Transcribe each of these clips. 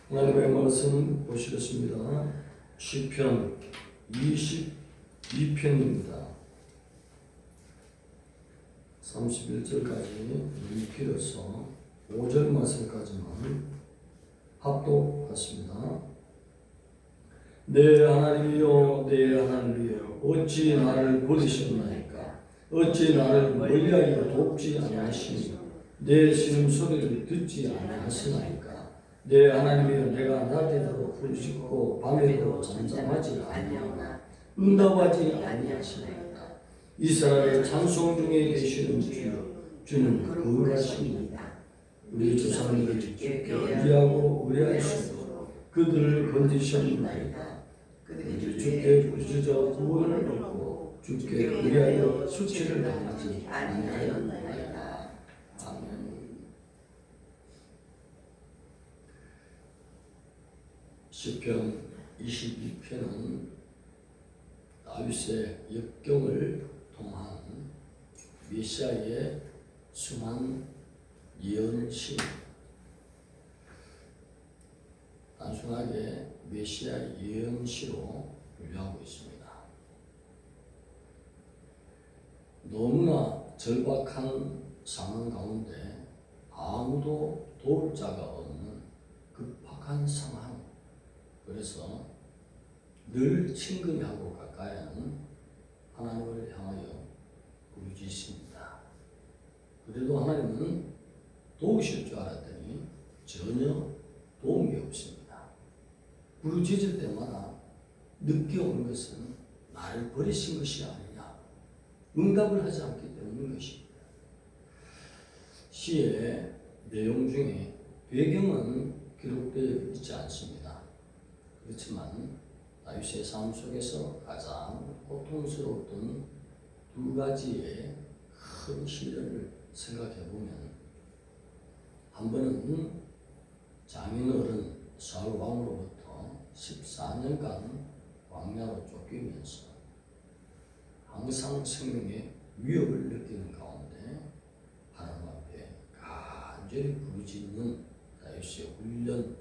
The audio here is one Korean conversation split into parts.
하나님의 말씀 보시겠습니다. 시편 22편입니다. 31절까지 읽기로서 5절 말씀까지만 합독하십니다. 내 하나님이여 내 하나님이여 어찌 나를 버리셨나이까. 어찌 나를 멀리하여 돕지 아니하시니 내 신음소리를 듣지 아니하시나이까. 내 하나님이여 내가 낮에도 부르짖고 밤에도 잠잠하지 아니하나 응답하지 아니하시나이까. 이스라엘의 찬송 중에 계시는 주여 주는 거룩하십니다. 우리 조상들을 주께 의지하고 의뢰하시고 그들을 건지셨나이다. 그들이 주께 부르짖어 구원을 얻고 주께 의뢰하여 수치를 당하지 아니하였나이다. 아멘. 시편 22편은 다윗의 역경을 통한 메시아의 순환 예언시, 단순하게 메시아 예언시로 분류하고 있습니다. 너무나 절박한 상황 가운데 아무도 도울 자가 없는 급박한 상황, 그래서 늘 친근히 하고 가까이 하는 하나님을 향하여 부르짖습니다. 그래도 하나님은 도우실 줄 알았더니 전혀 도움이 없습니다. 부르짖을 때마다 느껴오는 것은 나를 버리신 것이 아니냐, 응답을 하지 않기 때문인 것입니다. 시의 내용 중에 배경은 기록되어 있지 않습니다. 그렇지만 다윗의 삶 속에서 가장 고통스러웠던 두 가지의 큰 시련을 생각해 보면, 한 번은 장인어른 사울 왕으로부터 14년간 광야로 쫓기면서 항상 생명의 위협을 느끼는 가운데 하나님 앞에 간절히 부르짖는 다윗의 훈련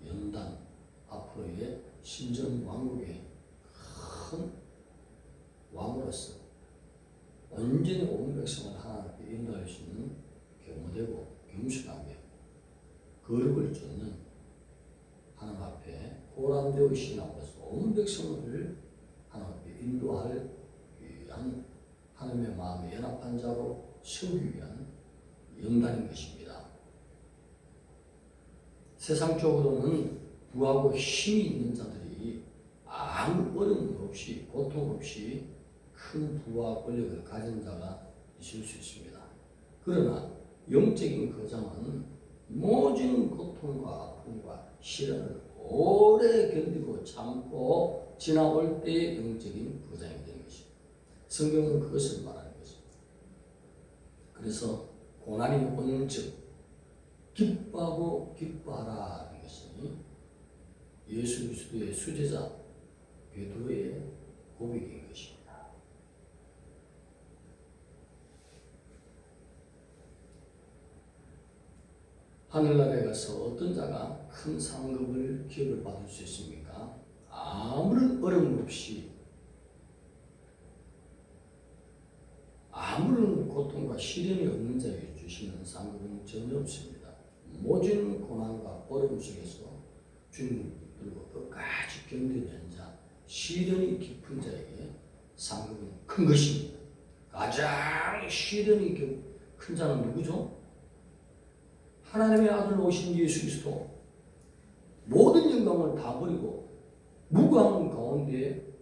연단, 앞으로의 신전 왕국의 큰 왕으로서 온전히 온 백성을 하나님께 인도할 수 있는 겸허되고 겸손하게 거룩을 쫓는 하나님 앞에 고란되으신 앞에서 온 백성을 하나님 앞에 인도할 위한 하나님의 마음에 연합한 자로 세우기 위한 연단인 것입니다. 세상적으로는 부하고 힘이 있는 자들이 아무 어려움 없이 고통 없이 큰 부와 권력을 가진 자가 있을 수 있습니다. 그러나 영적인 거장은 모든 고통과 아픔과 시련을 오래 견디고 참고 지나올 때의 영적인 거장이 되는 것입니다. 성경은 그것을 말하는 것입니다. 그래서 고난이 오는 즉 기뻐하고 기뻐하라는 것이 예수 그리스도의 수제자 베드로의 고백인 것입니다. 하늘나라에 가서 어떤 자가 큰 상급을 기업을 받을 수 있습니까? 아무런 어려움 없이, 아무런 고통과 시련이 없는 자에게 주시는 상급은 전혀 없습니다. 모든 고난과 어려움 속에서 주님 그리고 끝까지 견디는 자, 시련이 깊은 자에게 상급은 큰 것입니다. 가장 시련이 큰 자는 누구죠? 하나님의 아들 오신 예수 그리스도. 모든 영광을 다 버리고 무고한 가운데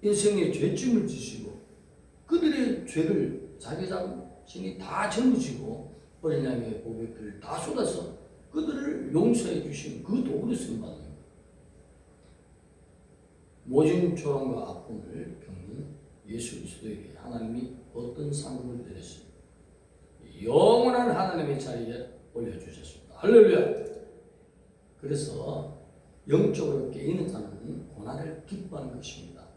인생의 죄짐을 지시고 그들의 죄를 자기 자신이 다 짊어지고 어린 양의 보배를 다 쏟아서 그들을 용서해 주신 그 도구로 쓰임받는 거예요. 모진 조롱과 아픔을 겪는 예수 그리스도에게 하나님이 어떤 상급을 내렸습니까? 영원한 하나님의 자리에 올려주셨습니다. 할렐루야! 그래서 영적으로 깨있는 자는 고난을 기뻐하는 것입니다.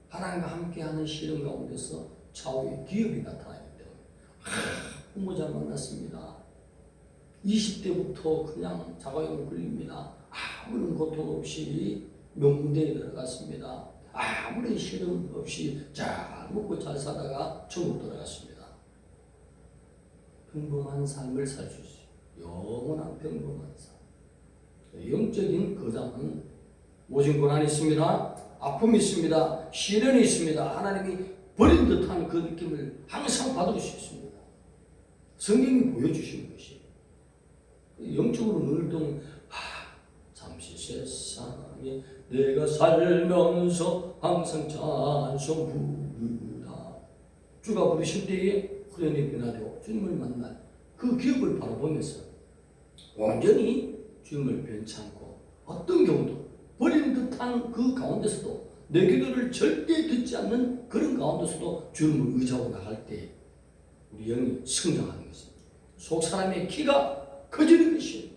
하나님과 함께하는 시련 가운데서 좌우의 기업이 나타나기 때문에 부모 잘 만났습니다. 20대부터 그냥 자가용 걸립니다. 아무런 고통 없이 명문대에 들어갔습니다. 아무런 시름 없이 잘 먹고 잘 살다가 천국 들어갔습니다. 평범한 삶을 살 수 있어요. 영원한 평범한 삶. 영적인 거장은 모진 고난이 있습니다. 아픔이 있습니다. 시련이 있습니다. 하나님이 버린 듯한 그 느낌을 항상 받을 수 있습니다. 성경이 보여주시는 것이 영적으로 늘동 잠시 세상에 내가 살면서 항상 찬송 부르다. 주가 부르실 때에 후련히 변화되고 주님을 만날 그 기억을 바라보면서 완전히 주님을 변치 않고 어떤 경우도 버린 듯한 그 가운데서도 내 기도를 절대 듣지 않는 그런 가운데서도 주님을 의지하고 나갈 때 우리 영이 성장하는 것입니다. 속 사람의 키가 커지는 것이에요.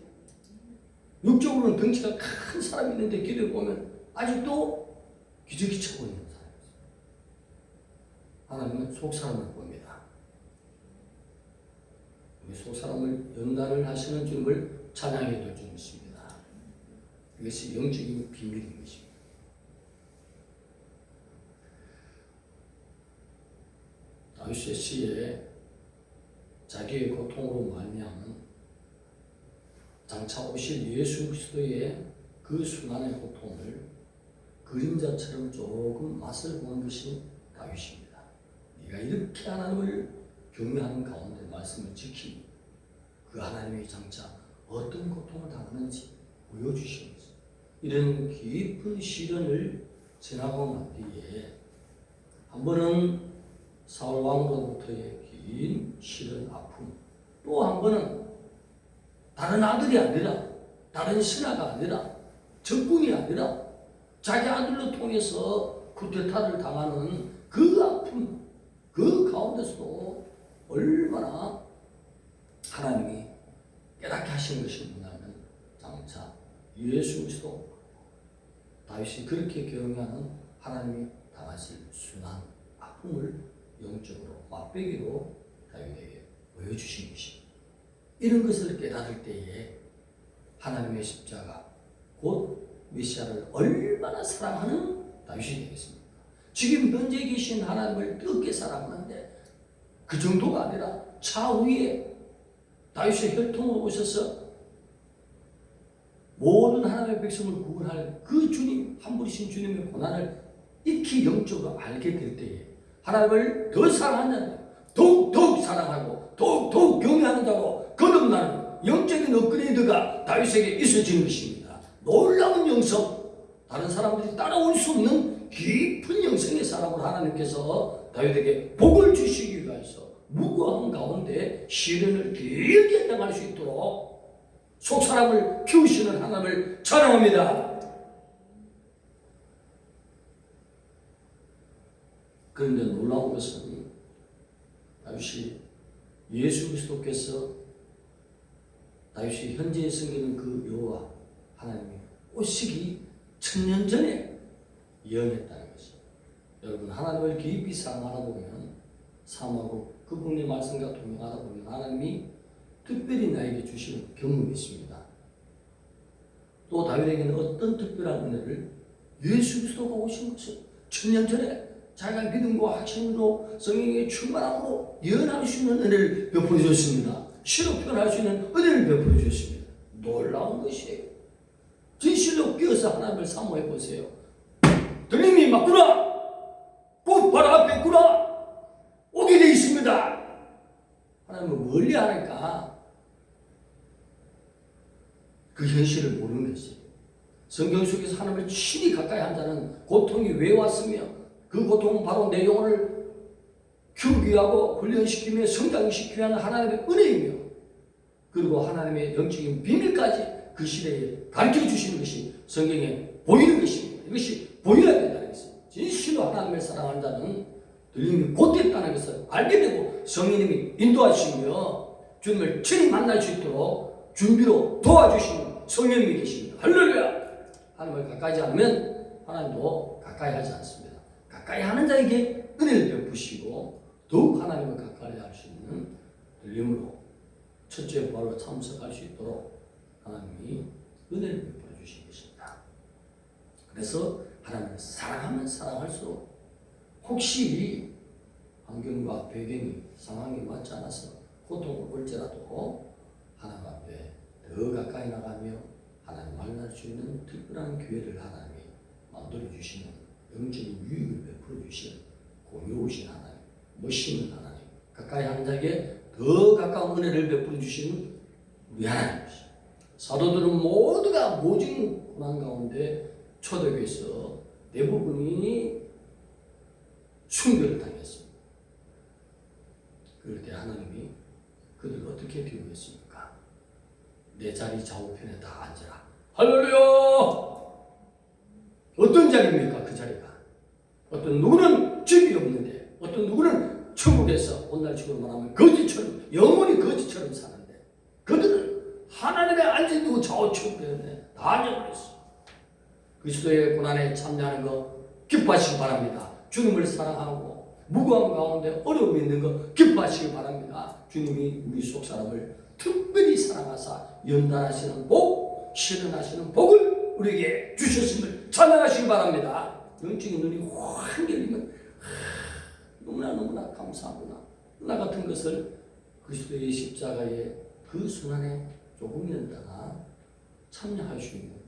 육적으로는 덩치가 큰 사람이 있는데 기도해 보면 아직도 기저귀 차고 있는 사람이죠. 하나님은 속 사람을 봅니다. 우리 속 사람을 연단을 하시는 주님을 찬양해 줄 줄 믿습니다. 이것이 영적인 비밀인 것입니다. 다윗의 시에 자기의 고통으로 말미암은 장차 오실 예수 그리스도의 그 순환의 고통을 그림자처럼 조금 맛을 보는 것이 다윗입니다. 네가 이렇게 하나님을 경외하는 가운데 말씀을 지키고 그 하나님의 장차 어떤 고통을 당하는지 보여주시는 것입니다. 이런 깊은 시련을 지나고 난 뒤에 한 번은 사울 왕으로부터의 긴 시련 아픔, 또 한 번은 다른 아들이 아니라 다른 신하가 아니라 적군이 아니라 자기 아들로 통해서 쿠데타를 당하는 그 아픔, 그 가운데서도 얼마나 하나님이 깨닫게 하신 것이 뭐냐면 장차 예수 그리스도 다윗이 그렇게 경외하는 하나님이 당하실 순한 아픔을 영적으로 맛배기로 다윗에게 보여주신 것입니다. 이런 것을 깨달을 때에 하나님의 십자가 곧 메시아를 얼마나 사랑하는 다윗이 되겠습니까? 지금 현재 계신 하나님을 뜨겁게 사랑하는데 그 정도가 아니라 차후에 다윗의 혈통으로 오셔서 모든 하나님의 백성을 구원할 그 주님, 한 분이신 주님의 고난을 익히 영적으로 알게 될 때에 하나님을 더 사랑한다는, 더욱 사랑하고 더욱 경외하는 자로 거듭나는 영적인 업그레이드가 다윗에게 있어지는 것입니다. 놀라운 영성, 다른 사람들이 따라올 수 없는 깊은 영성의 사람을 하나님께서 다윗에게 복을 주시기 위해서 무거운 가운데 시련을 길게 당할 수 있도록 속 사람을 키우시는 하나님을 찬양합니다. 그런데 놀라운 것은 다윗이 예수 그리스도께서 다윗이 현재에 섬기는 그 여호와 하나님이 오시기 1000년 전에 예언했다는 것입니다. 여러분 하나님을 깊이 사랑하다 보면 사모하고 그분의 말씀과 동행하다 보면 하나님이 특별히 나에게 주시는 경험이 있습니다. 또 다윗에게는 어떤 특별한 은혜를 예수 그리스도가 오신 것을 1000년 전에 자기가 믿음과 확신으로 성령의 충만함으로 예언할 수 있는 은혜를 베풀어 주셨습니다. 시로 표현할 수 있는 은혜를 베풀어 주셨습니다. 놀라운 것이에요. 진실로 끼어서 하나님을 사모해 보세요. 들림이 맞구나. 꼭 바로 앞에 있구나. 오게 되어 있습니다. 하나님은 멀리 하니까 그 현실을 모르는 것이에요. 성경 속에서 하나님을 친히 가까이 한 자는 고통이 왜 왔으며 그 고통은 바로 내 영혼을 키우기 위하고 훈련시키며 성장시키기 위한 하나님의 은혜이며 그리고 하나님의 영적인 비밀까지 그 시대에 가르쳐 주시는 것이 성경에 보이는 것입니다. 이것이 보여야 된다는 것입니다. 진실로 하나님을 사랑하는 자는 들림이 곧됐다는 것을 알게 되고 성령님이 인도하시며 주님을 친히 만날 수 있도록 준비로 도와주시는 성령님이 계십니다. 할렐루야! 하나님을 가까이 하지 않으면 하나님도 가까이 하지 않습니다. 가까이 하는 자에게 은혜를 베푸시고 더욱 하나님을 가까이 할 수 있는 들림으로 첫째 부활로 참석할 수 있도록 하나님이 은혜를 베풀어 주신 것입니다. 그래서 하나님을 사랑하면 사랑할수록 혹시 환경과 배경이 상황이 맞지 않아서 고통을 볼지라도 하나님 앞에 더 가까이 나가며 하나님 만날 수 있는 특별한 기회를 하나님이 만들어 주시는 영적인 유익을 베풀어 주시는 공유오신 하나님, 멋있는 하나님, 가까이 하는 자에게 더 가까운 은혜를 베풀어 주시는 우리 하나님이시죠. 사도들은 모두가 모진 고난 가운데 초대교회에서 대부분이 순교를 당했습니다. 그럴 때 하나님이 그들을 어떻게 비우겠습니까? 내 자리 좌우편에 다 앉으라. 할렐루야! 어떤 자리입니까? 그 자리가. 어떤 누구는 집이 없는데, 어떤 누구는 천국에서 오늘날식으로 말하면 거지처럼, 영원히 거지처럼 사는데, 그들은 하나님의 앉아있는 좌우편에 다 앉아버렸어. 그리스도의 고난에 참여하는 거 기뻐하시기 바랍니다. 주님을 사랑하고 무고함 가운데 어려움이 있는 거 기뻐하시기 바랍니다. 주님이 우리 속 사람을 특별히 사랑하사 연단하시는 복, 실현하시는 복을 우리에게 주셨음을 찬양하시기 바랍니다. 영적인 눈이 확 열리면 너무나 감사하구나. 나 같은 것을 그리스도의 십자가의 그 순환에 조금이라도 참여할 수 있는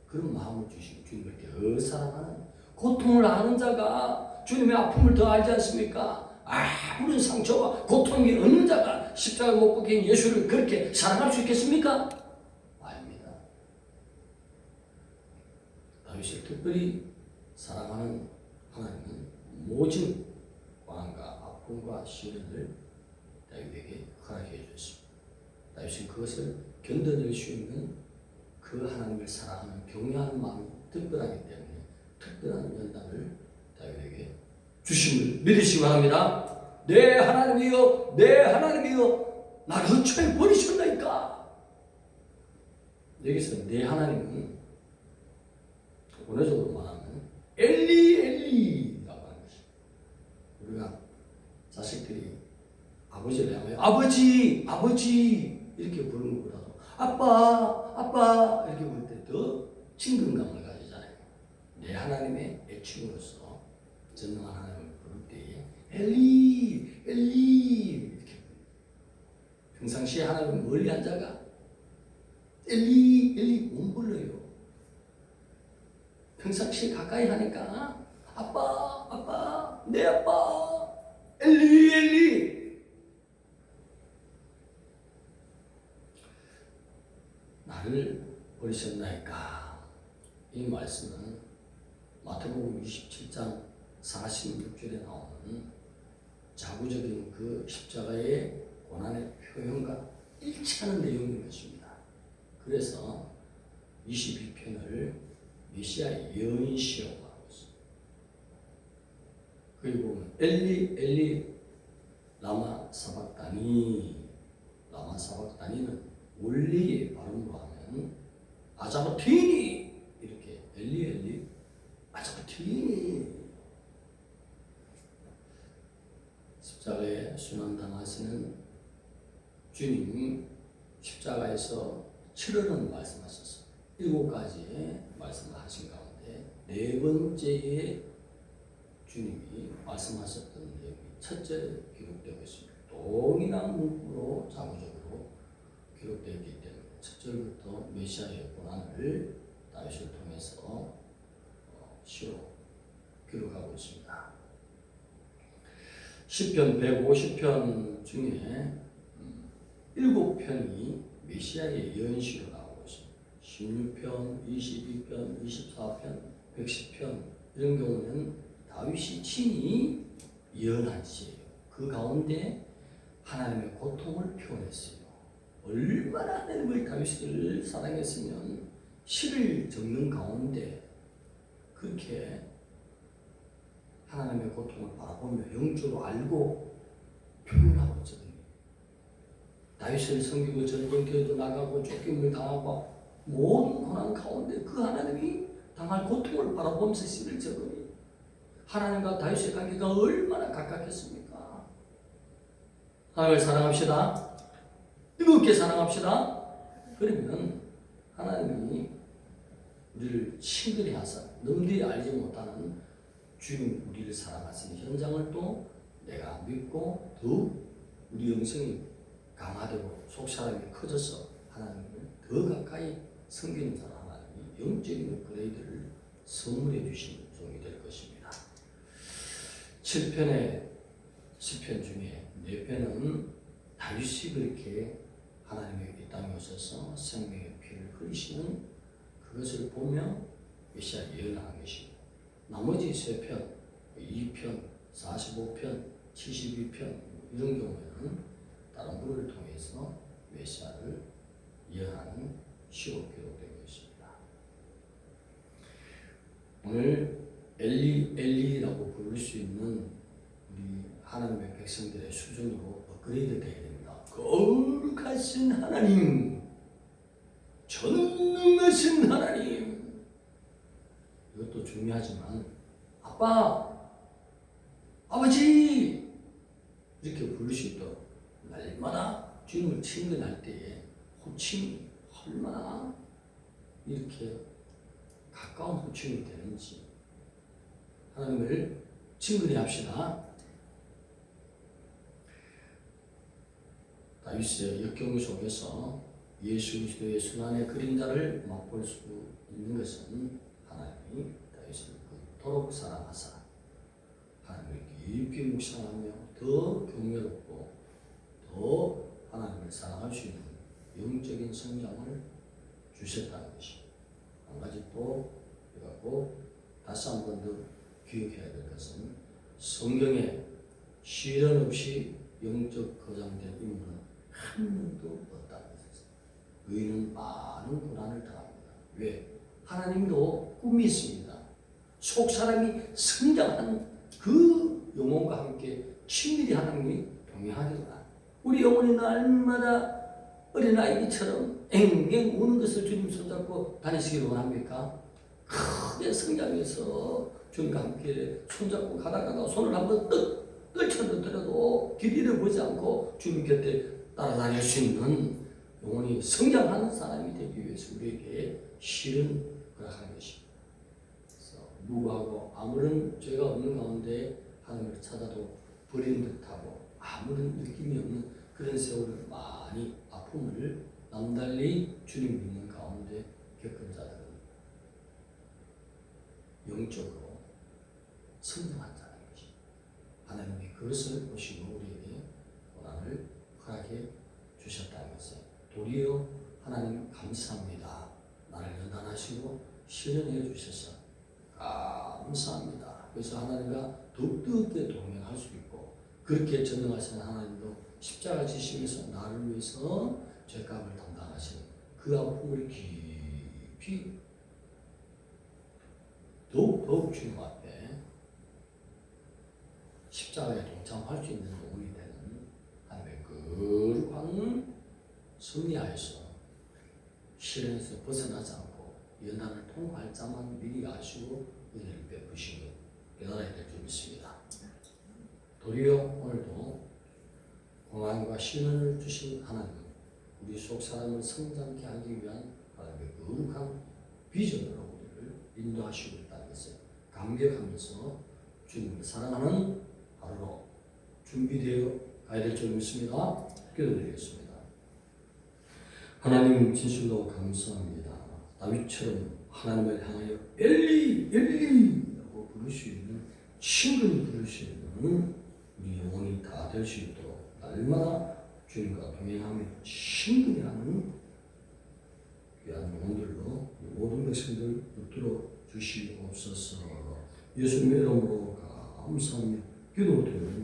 그런 마음을 주시고 주님을 더 사랑하는 고통을 아는 자가 주님의 아픔을 더 알지 않습니까? 아무런 상처와 고통이 없는 자가 십자가 못 박힌 예수를 그렇게 사랑할 수 있겠습니까? 아닙니다. 다윗을 특별히 사랑하는 하나님은 모진 고난과 아픔과 시련을 다윗에게 허락해 주셨습니다. 다윗은 그것을 견뎌낼 수 있는 그 하나님을 사랑하는 경외하는 마음이 특별하기 때문에 특별한 연단을 다윗에게 주심을 믿으시기 바랍니다. 내 하나님이여, 내 하나님이여, 나를 어찌 버리셨나이까? 여기서 내 하나님은 원어적으로 말하면 엘리 엘리라고 하는 것입니다. 우리가 자식들이 아버지를 하면 아버지 아버지 이렇게 부르는 것보다도 아빠 아빠 이렇게 부를 때 더 친근감을 가지잖아요. 내 하나님의 애칭으로서 전능한 하나님을 부를 때에 엘리 엘리 이렇게 평상시에 하나님을 멀리 앉아가 엘리 엘리 못 불러요. 평상시에 가까이 하니까 아빠 아빠 내 아빠 엘리 엘리. 나를 버리셨나이까? 이 말씀은 마태복음 27장 46절에 나오는 자구적인 그 십자가의 고난의 표현과 일치하는 내용인 것입니다. 그래서 22편을 메시아의 예언시라고 하고 있습니다. 그리고 엘리 엘리 라마 사박다니, 라마 사박다니는 원리의 발음으로 하면 아자바티니 이렇게 엘리 엘리 아자바티니. 십자가에 순환당하시는 주님이 십자가에서 7월은 말씀하셨어요. 7가지의 말씀을 하신 가운데 4번째에 주님이 말씀하셨던 내용이 첫째 기록되고 있습니다. 동일한 문구로 자구적으로 기록되어 있기 때문에 첫 절부터 메시아의 고난을 다윗을 통해서 시로 기록하고 있습니다. 시편 150편 중에 7편이 메시아의 예언시로 나오고 있습니다. 16편, 22편, 24편, 110편 이런 경우는 다윗이 친히 예언한 시예요. 그 가운데 하나님의 고통을 표현했어요. 얼마나 하나님을 다윗을 사랑했으면 시를 적는 가운데 그렇게 하나님의 고통을 바라보며 영적으로 알고 표현하고 있거든요. 다윗을 섬기고 전쟁터에도 나가고 쫓김을 당하고 모든 고난 가운데 그 하나님이 당할 고통을 바라보면서 시를 적으니 하나님과 다윗의 관계가 얼마나 가깝겠습니까? 하나님을 사랑합시다. 뜨겁게 사랑합시다. 그러면 하나님이 우리를 친근히 하사 남들이 알지 못하는 주님 우리를 사랑하시는 현장을 또 내가 믿고 더욱 우리 영성이 강화되고 속사람이 커져서 하나님을 더 가까이 섬기는 사람 하나님이 영적인 업그레이드를 선물해 주신 종이 될 것입니다. 7편의 시편 중에 4편은 다윗이 그렇게 하나님의 이 땅에 오셔서 생명의 피를 흘리시는 그것을 보며 메시아 예언하는 것이고, 나머지 3편, 2편, 45편, 72편 이런 경우에는 다른 분을 통해서 메시아를 예언하는 시로 기록된 것입니다. 오늘 엘리라고 부를 수 있는 우리 하나님의 백성들의 수준으로 업그레이드 되어야 됩니다. 거룩하신 하나님, 전능하신 하나님. 이것도 중요하지만 아빠, 아버지 이렇게 부를 수 있도록 날마다 주님을 친근할 때에 호칭이 얼마나 이렇게 가까운 호칭이 되는지 하나님을 친근히 합시다. 다윗의 역경 속에서 예수 그리스도의 순환의 그림자를 맛볼 수 있는 것은 하나님이 다윗을 그토록 사랑하사 하나님을 깊이 묵상하며 더 경외롭고 더 하나님을 사랑할 수 있는 영적인 성장을 주셨다는 것입니다. 한 가지 또 그래갖고 다시 한 번 더 기억해야 될 것은 성경에 시련 없이 영적 거장된 인물은 한 명도 없다는 것입니다. 의인은 많은 고난을 당합니다. 왜? 하나님도 꿈이 있습니다. 속 사람이 성장한 그 영혼과 함께 친밀히 하나님이 동행하기로라. 우리 영혼이 날마다 어린아이처럼 앵앵 우는 것을 주님 손잡고 다니시기를 원합니까? 크게 성장해서 주님과 함께 손잡고 가다가다 손을 한번 떨쳐놓더라도 길 잃어보지 않고 주님 곁에 따라다닐 수 있는 영혼이 성장하는 사람이 되기 위해서 우리에게 실은 허락하는 것입니다. 그래서 무고하고 아무런 죄가 없는 가운데 하나님을 찾아도 버린 듯하고 아무런 느낌이 없는 그런 세월을 많이 아픔을 남달리 주님 믿는 가운데 겪은 자들은 영적으로 성장한 자라는 것입니다. 하나님이 그것을 보시고 우리에게 고난을 허락해 주셨다는 것을 도리어 하나님 감사합니다. 나를 연단하시고 실현해 주셔서 감사합니다. 그래서 하나님과 더욱더 동행할 수 있고 그렇게 전능하신 하나님도 십자가 지시면서 나를 위해서 죄값을 담당하시는 그 아픔을 깊이 더욱 주님 앞에 십자가에 동참할 수 있는 영혼이 되는 하나님의 거룩한 승리하여서 시련에서 벗어나지 않고 연단을 통과할 자만 미리 아시고 은혜를 베푸시고 깨달아야 될 줄 믿습니다. 도리어 오늘도 고난과 시련을 주신 하나님은 우리 속 사람을 성장케 하기 위한 하나님의 거룩한 비전으로 우리를 인도하시고 있다는 것을 감격하면서 주님을 사랑하는 하루로 준비되어 가야 될 줄 믿습니다. 기도드리겠습니다. 하나님 진실로 감사합니다. 다윗처럼 하나님을 향하여 엘리 엘리라고 부를 수 있는 친근히 부를 수 있는 우리 영혼이 다 될 수 있도록 날마다 주님과 동행하며 친근히 하는 귀한 영혼들로 모든 백성들 붙들어 주시옵소서. 예수님의 이름으로 감사하며 기도드립니다.